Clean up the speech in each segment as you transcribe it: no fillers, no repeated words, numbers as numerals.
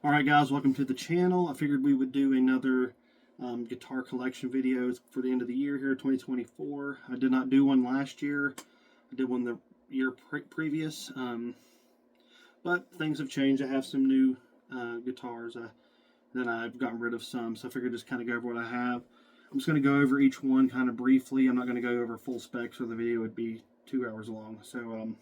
Alright guys, welcome to the channel. I figured we would do another guitar collection video for the end of the year here, 2024. I did not do one last year. I did one the year previous. But things have changed. I have some new guitars. Then I've gotten rid of some, so I figured just kind of go over what I have. I'm just going to go over each one kind of briefly. I'm not going to go over full specs, or the video would be 2 hours long. So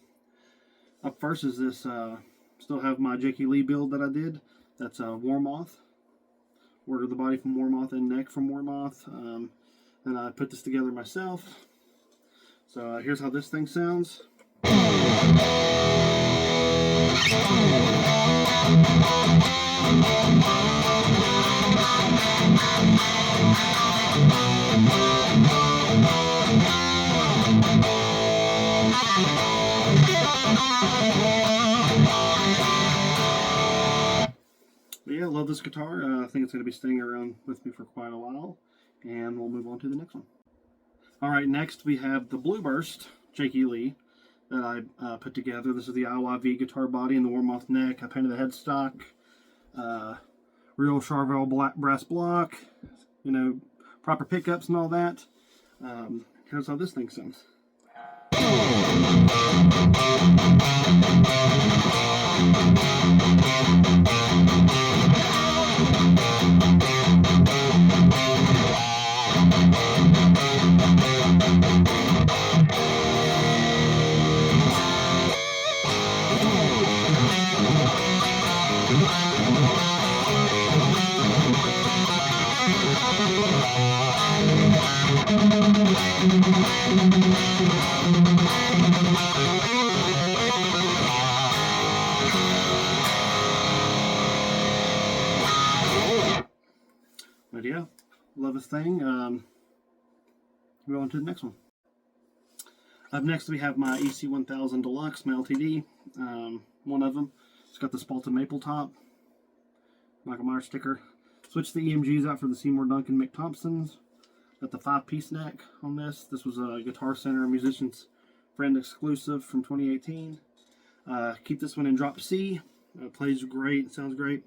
up first is this, still have my Jakey Lee build that I did. That's Warmoth. Ordered the body from Warmoth and neck from Warmoth. And I put this together myself. So here's how this thing sounds. But yeah, I love this guitar. I think it's going to be staying around with me for quite a while. And we'll move on to the next one. Alright, next we have the Blue Burst Jakey Lee that I put together. This is the IYV guitar body and the Warmoth neck. I painted the headstock. Real Charvel brass block. You know, proper pickups and all that. Here's how this thing sounds. But yeah, love this thing. We'll go on to the next one. Up next we have my EC1000 Deluxe, my LTD. One of them. It's got the Spalted maple top. Michael Myers sticker. Switched the EMGs out for the Seymour Duncan Mick Thompsons. Got the 5-piece neck on this. This was a Guitar Center Musician's Friend exclusive from 2018. Keep this one in drop C. It plays great. It sounds great.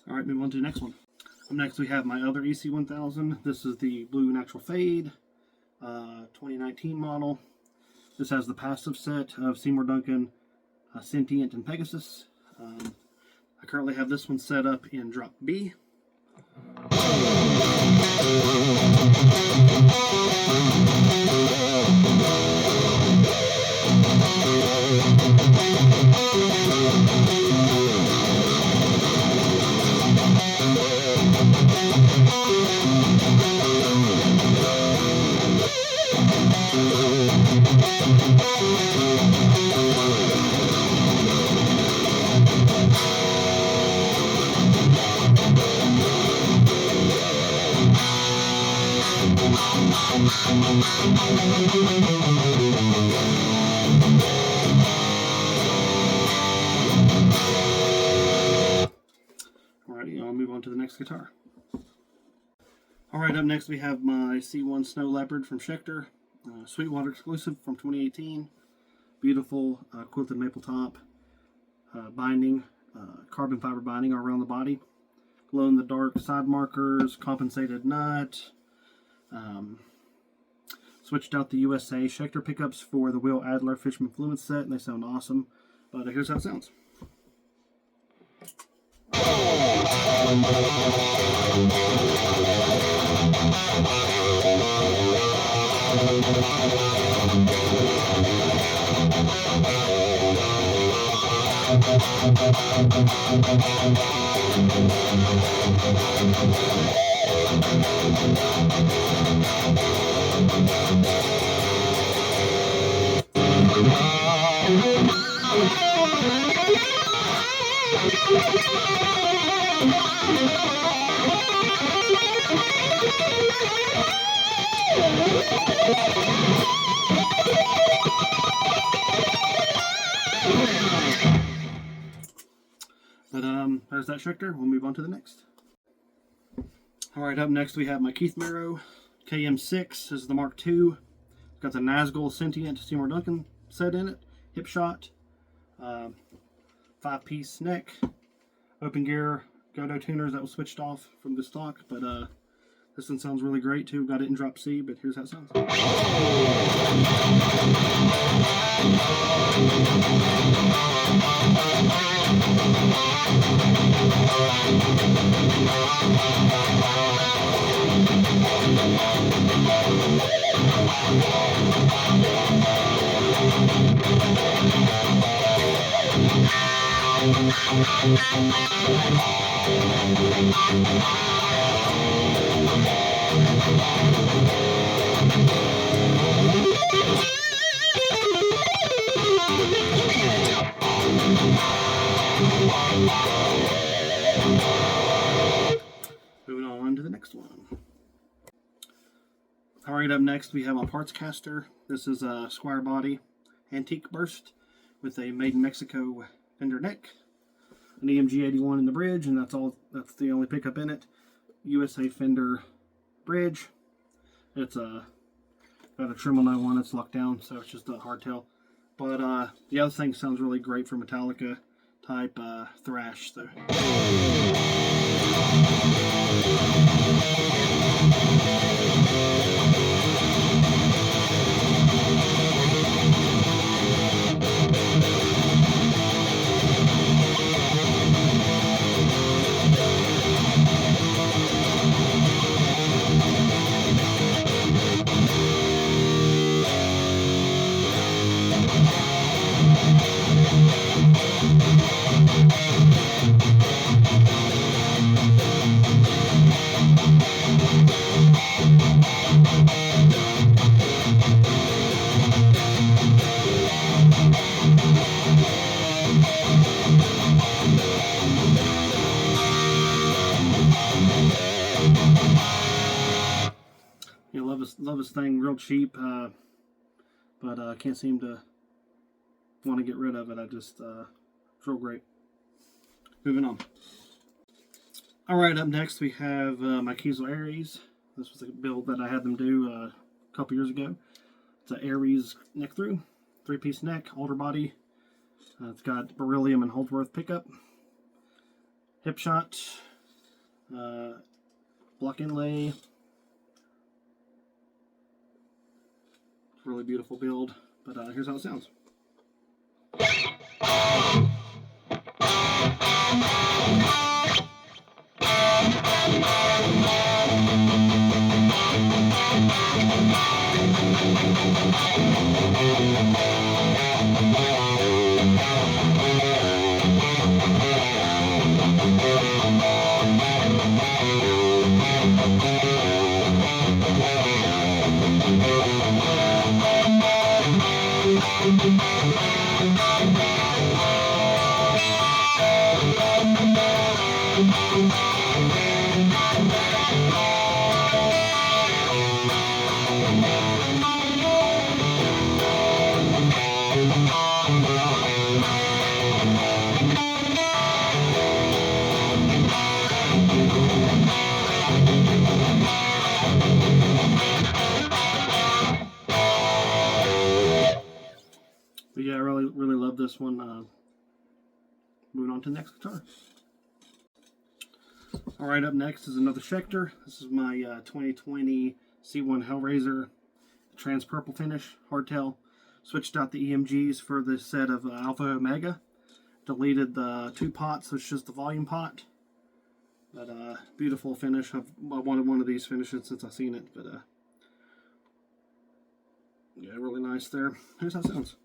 Alright, move on to the next one. Up next we have my other EC1000. This is the Blue Natural Fade 2019 model. This has the passive set of Seymour Duncan, Sentient, and Pegasus. I currently have this one set up in drop B. Alrighty, I'll move on to the next guitar. Alright, up next we have my C1 Snow Leopard from Schecter, Sweetwater exclusive from 2018. Beautiful quilted maple top, binding, carbon fiber binding around the body, glow in the dark side markers, compensated nut. Switched out the USA Schecter pickups for the Will Adler Fishman Fluence set, and they sound awesome. But here's how it sounds. But there's that Schecter. We'll move on to the next. Alright, up next we have my Keith Merrow Km6. This is the Mark II. Got the Nazgul Sentient Seymour Duncan set in it. Hip shot. 5-piece neck. Open gear Godo tuners that was switched off from the stock. But this one sounds really great too. Got it in drop C, but here's how it sounds. Moving on to the next one. Alright, up next we have a parts caster. This is a square body antique burst with a Made in Mexico fender neck, an EMG 81 in the bridge, and that's the only pickup in it. USA fender bridge. It's got a trim on that one. It's locked down, so it's just a hardtail. But the other thing sounds really great for Metallica type thrash. So. Yeah, love this thing, real cheap, but can't seem to want to get rid of it. It's real great. Moving on. Alright, up next we have my Keel Aries. This was a build that I had them do a couple years ago. It's an Aries neck through, 3-piece neck, alder body. It's got beryllium and Holdsworth pickup, hip shot, block inlay. Really beautiful build, but here's how it sounds. But yeah, I really love this one. Moving on to the next guitar. Alright, up next is another Schecter. This is my 2020 C1 Hellraiser trans purple finish, hardtail. Switched out the EMGs for the set of Alpha Omega. Deleted the 2 pots, so it's just the volume pot. But beautiful finish. I wanted one of these finishes since I've seen it. But yeah, really nice there. Here's how it sounds.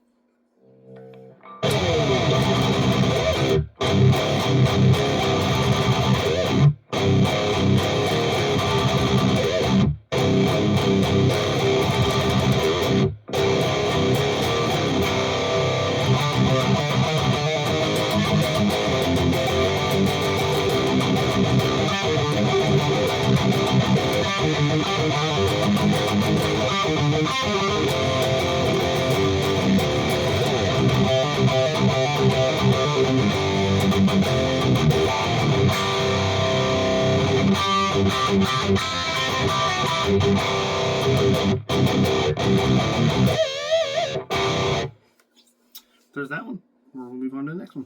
There's that one. We'll move on to the next one.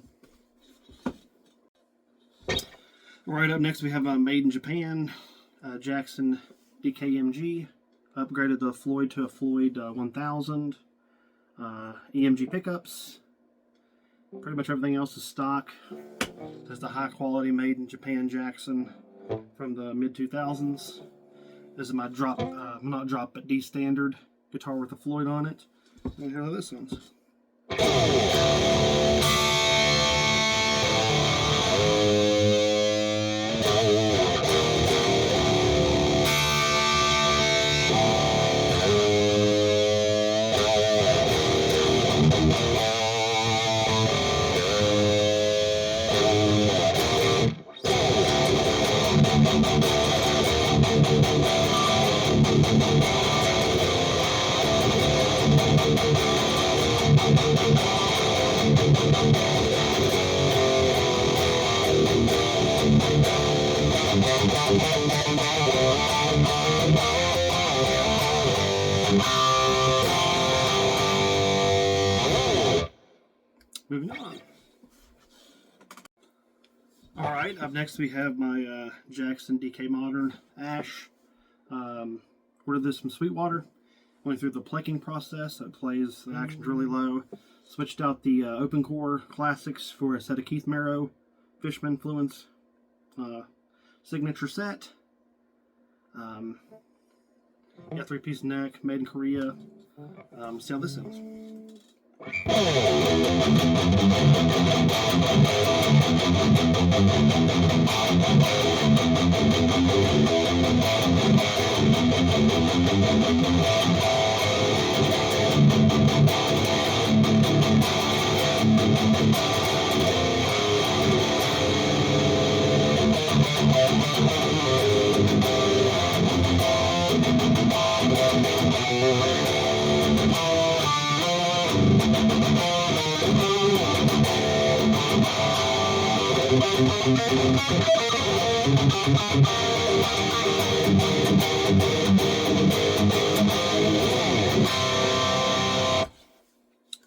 Alright, up next we have Maiden Japan, Jackson DKMG. Upgraded the Floyd to a Floyd 1000. EMG pickups. Pretty much everything else is stock. There's the high quality Maiden Japan Jackson from the mid 2000s. This is my not drop, but D standard guitar with a Floyd on it. And hear how this sounds. Moving on. Alright, up next we have my Jackson DK Modern Ash. Ordered this from Sweetwater. Went through the plucking process. It plays, the action's really low. Switched out the open core classics for a set of Keith Merrow Fishman Fluence signature set. Got 3-piece neck, made in Korea. See how this sounds.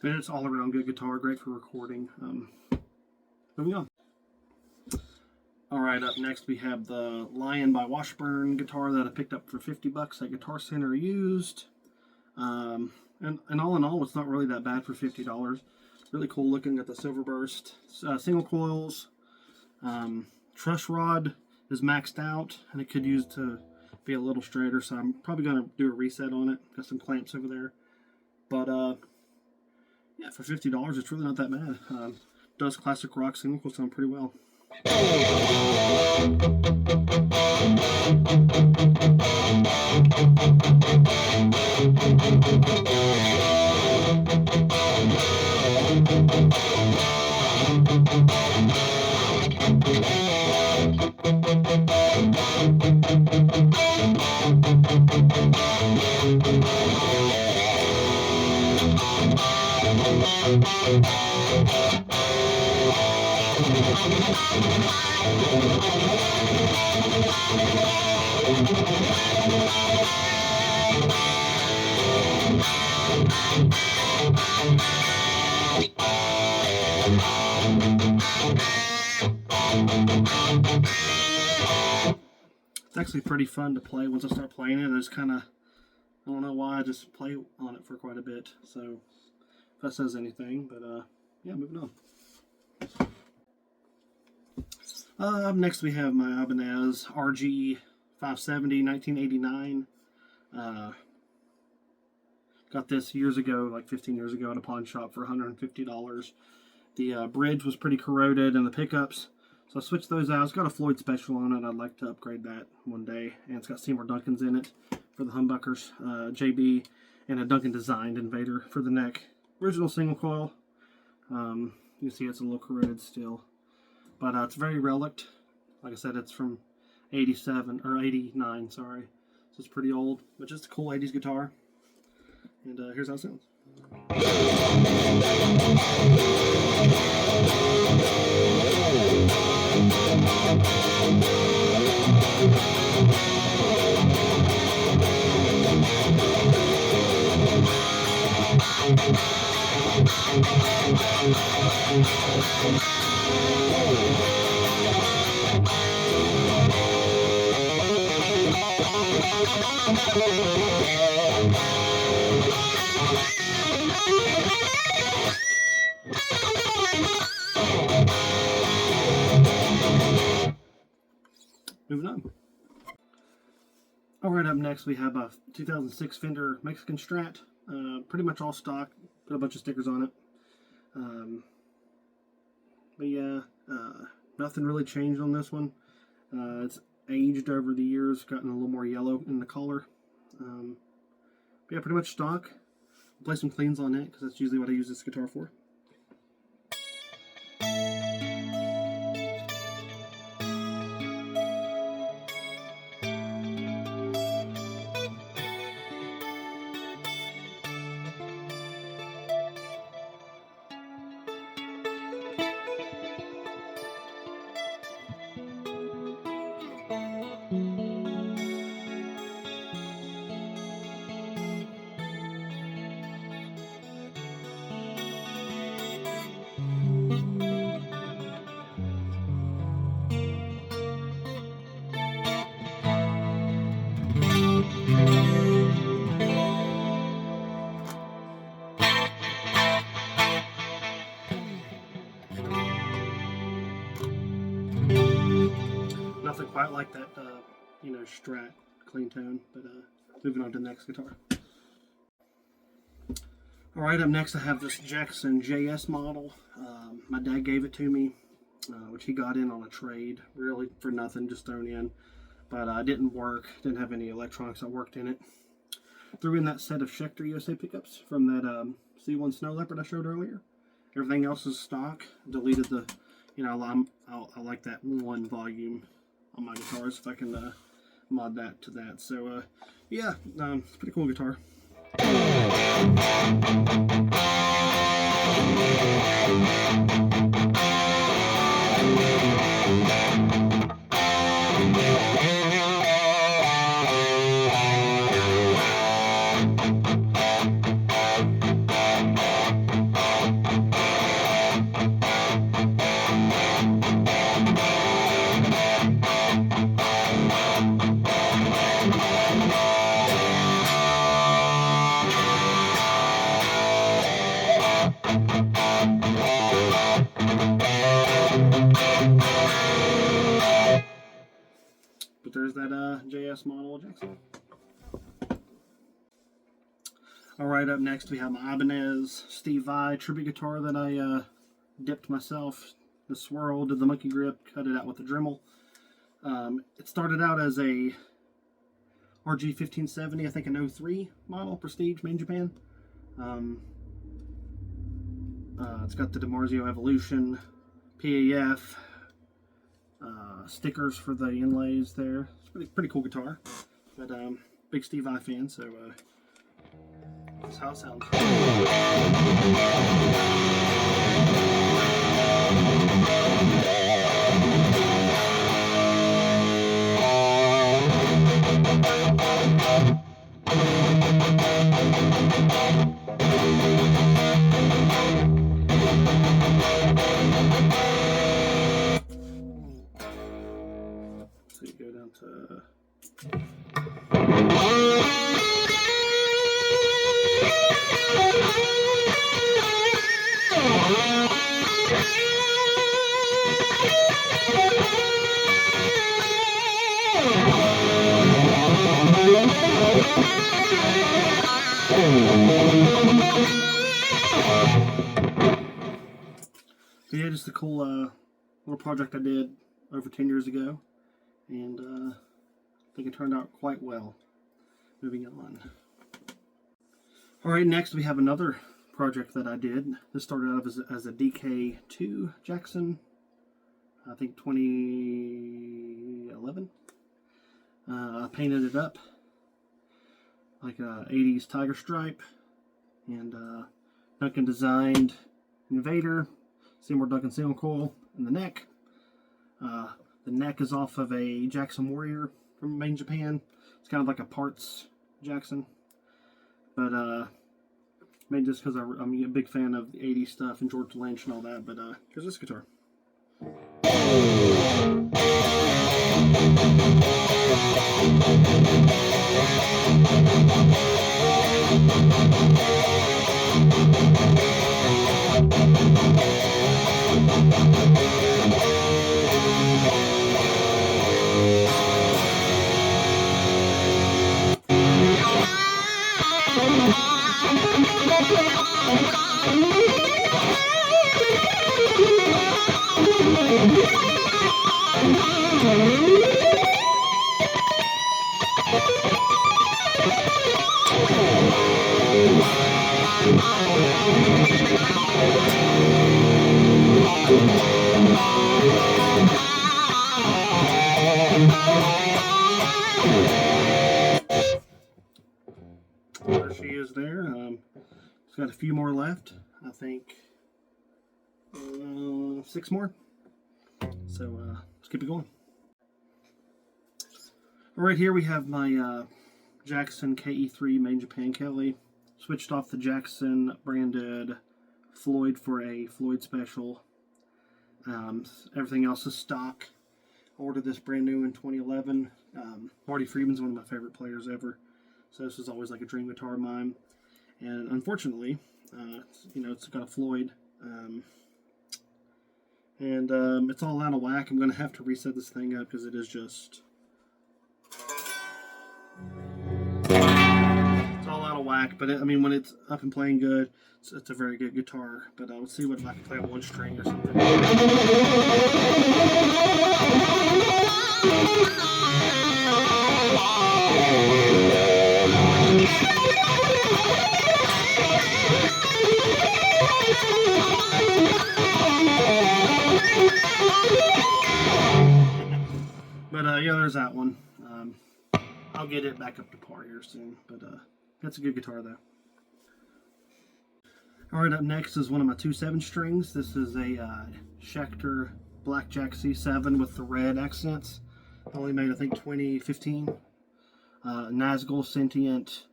And it's all around good guitar, great for recording. Moving on. Alright, up next we have the Lion by Washburn guitar that I picked up for 50 bucks at Guitar Center used. And all in all, it's not really that bad for $50. Really cool looking at the silver burst. Single coils. Truss rod is maxed out, and it could use to be a little straighter, so I'm probably going to do a reset on it. Got some clamps over there. But, yeah, for $50, it's really not that bad. Does classic rock single coil sound pretty well. It's actually pretty fun to play once I start playing it. I just kind of, I don't know why, I just play on it for quite a bit. So, if that says anything, but yeah, moving on. Up next we have my Ibanez RG 570 1989. Got this years ago, like 15 years ago, at a pawn shop for $150. The bridge was pretty corroded and the pickups. So I switched those out. It's got a Floyd Special on it. I'd like to upgrade that one day. And it's got Seymour Duncans in it for the humbuckers, JB, and a Duncan designed Invader for the neck. Original single coil. You can see it's a little corroded still. But it's very relict. Like I said, it's from 87, or 89, sorry. So it's pretty old, but just a cool 80s guitar. And here's how it sounds. Moving on. Alright, up next we have a 2006 Fender Mexican Strat. Pretty much all stock. Put a bunch of stickers on it. But yeah, nothing really changed on this one. It's aged over the years, gotten a little more yellow in the color. But yeah, pretty much stock. I'll play some cleans on it because that's usually what I use this guitar for. Nothing quite like that, Strat clean tone, but moving on to the next guitar. Alright, up next I have this Jackson JS model. My dad gave it to me, which he got in on a trade, really for nothing, just thrown in. But it didn't work, didn't have any electronics that worked in it. Threw in that set of Schecter USA pickups from that C1 Snow Leopard I showed earlier. Everything else is stock. Deleted the, I like that one volume on my guitars, if I can mod that to that. So yeah, it's a pretty cool guitar. But there's that JS model Jackson. Alright, up next we have my Alanz Steve VI tribute guitar that I dipped myself. The swirl, did the monkey grip, cut it out with the Dremel. It started out as a RG 1570, I think an 03 model, Prestige, Maiden Japan. It's got the DiMarzio Evolution, PAF, stickers for the inlays there. It's pretty cool guitar. But big Steve VI fan, so that's how it sounds. So you go down to But yeah, just a cool little project I did over 10 years ago, and I think it turned out quite well. Moving on. Alright, next we have another project that I did. This started out as a DK2 Jackson, I think 2011. I painted it up like a 80s tiger stripe, and Duncan designed Invader, Seymour Duncan single coil in the neck. The neck is off of a Jackson Warrior from Maiden Japan. It's kind of like a parts Jackson, but maybe just because I'm a big fan of the 80s stuff and George Lynch and all that. But here's this guitar. There she is there. It's got a few more left. I think 6 more. So let's keep it going. Alright, here we have my Jackson KE3 Maiden Japan Keel Aries. Switched off the Jackson branded Floyd for a Floyd special. Everything else is stock. I ordered this brand new in 2011. Marty Friedman's one of my favorite players ever, so this is always like a dream guitar of mine. And unfortunately, it's got a Floyd, and it's all out of whack. I'm going to have to reset this thing up because it is just... it's all out of whack. But I mean, when it's up and playing good, it's a very good guitar. But let's see what if I can play on one string or something. But yeah, there's that one. I'll get it back up to par here soon. But that's a good guitar though. Alright, up next is one of my 2 7-strings. This is a Schecter Blackjack C7 with the red accents. Only made, I think, 2015. Nazgul Sentient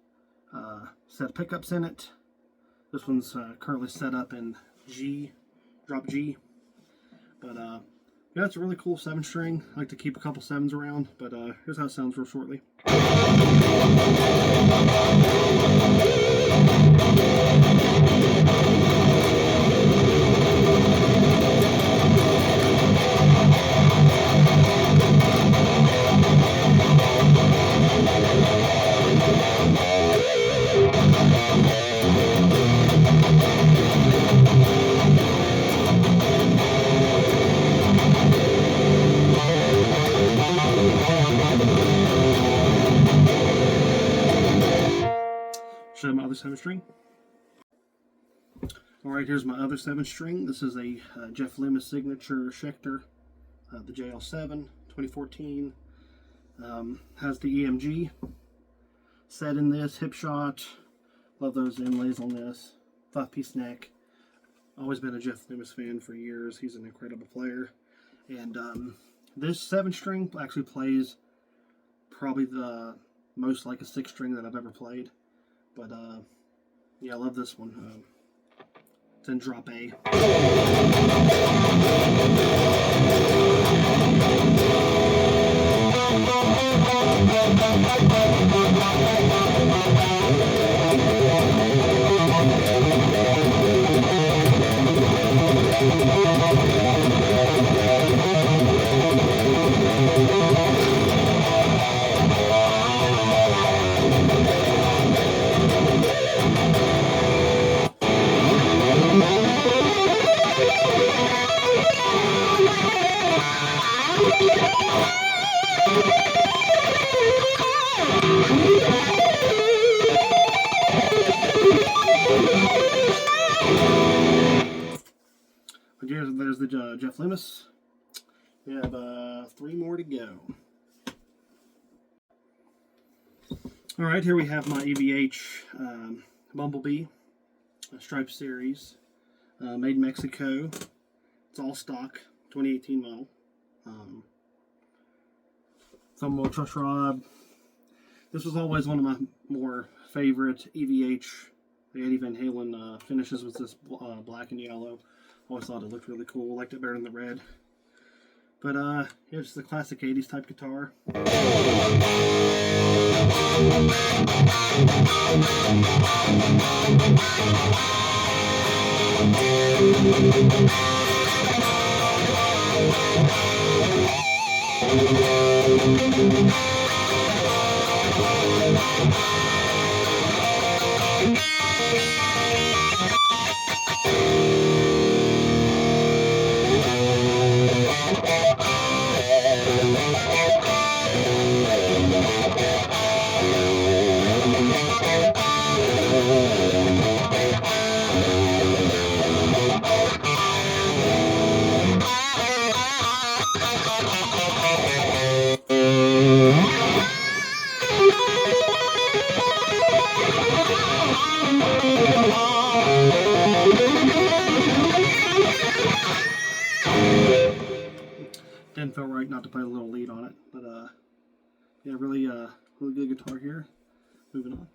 set of pickups in it. This one's currently set up in G, drop G. But yeah, it's a really cool 7-string. I like to keep a couple 7s around, but here's how it sounds real shortly. Show my other 7-string. Alright, here's my other 7-string. This is a Jeff Loomis signature Schecter, the JL7, 2014. Has the EMG set in this, hip shot. Love those inlays on this. 5-piece neck. Always been a Jeff Loomis fan for years. He's an incredible player. And this 7-string actually plays probably the most like a 6-string that I've ever played. But yeah, I love this one. It's in drop A. There's the Jeff Loomis. We have 3 more to go. Alright, here we have my EVH Bumblebee Stripe Series. Made in Mexico. It's all stock, 2018 model. Thumb truss rod. This was always one of my more favorite EVH Eddie Van Halen finishes with this black and yellow. Always thought it looked really cool. Liked it better than the red. But yeah, just the classic 80s type guitar. Didn't feel right not to play a little lead on it, but yeah, really good guitar here. Moving on.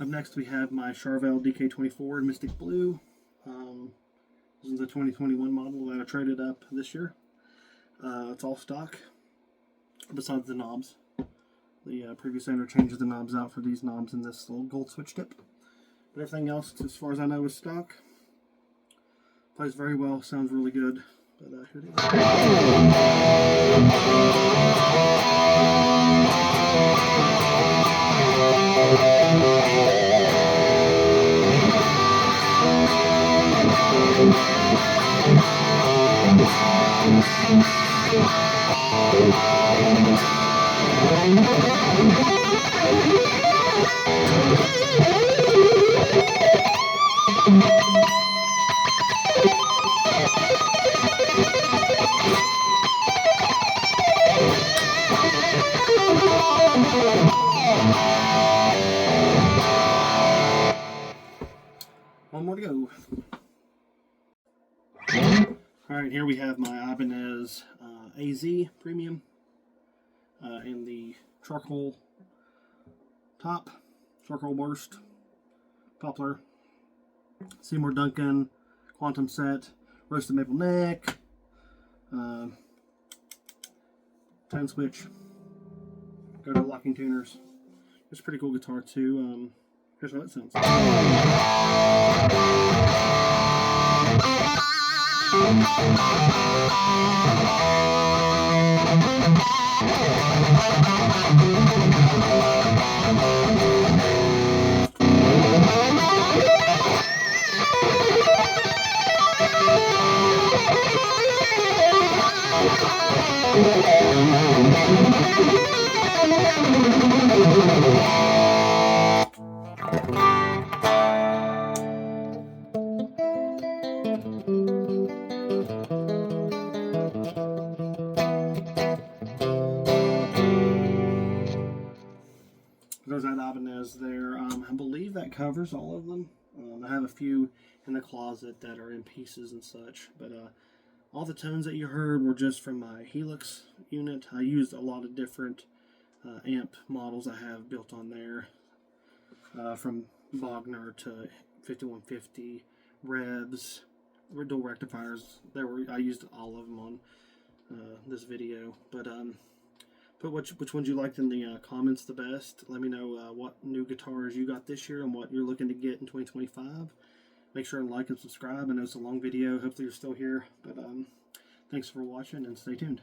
Up next we have my Charvel DK24 Mystic Blue. This is the 2021 model that I traded up this year. It's all stock, besides the knobs. The previous owner changed the knobs out for these knobs in this little gold switch tip. But everything else, as far as I know, is stock. Plays very well, sounds really good. But here it is. One more to go. Alright, here we have my Ibanez AZ Premium in the charcoal top, charcoal burst, poplar, Seymour Duncan, quantum set, roasted maple neck, 10 switch, go to locking tuners. It's a pretty cool guitar too. Here's how it sounds. There's that Ibanez there. I believe that covers all of them. I have a few in the closet that are in pieces and such, but all the tones that you heard were just from my Helix unit. I used a lot of different amp models I have built on there, from Wagner to 5150, Revs, dual rectifiers. I used all of them on this video, but put which ones you liked in the comments the best. Let me know what new guitars you got this year and what you're looking to get in 2025. Make sure and like and subscribe. I know it's a long video. Hopefully you're still here, but thanks for watching and stay tuned.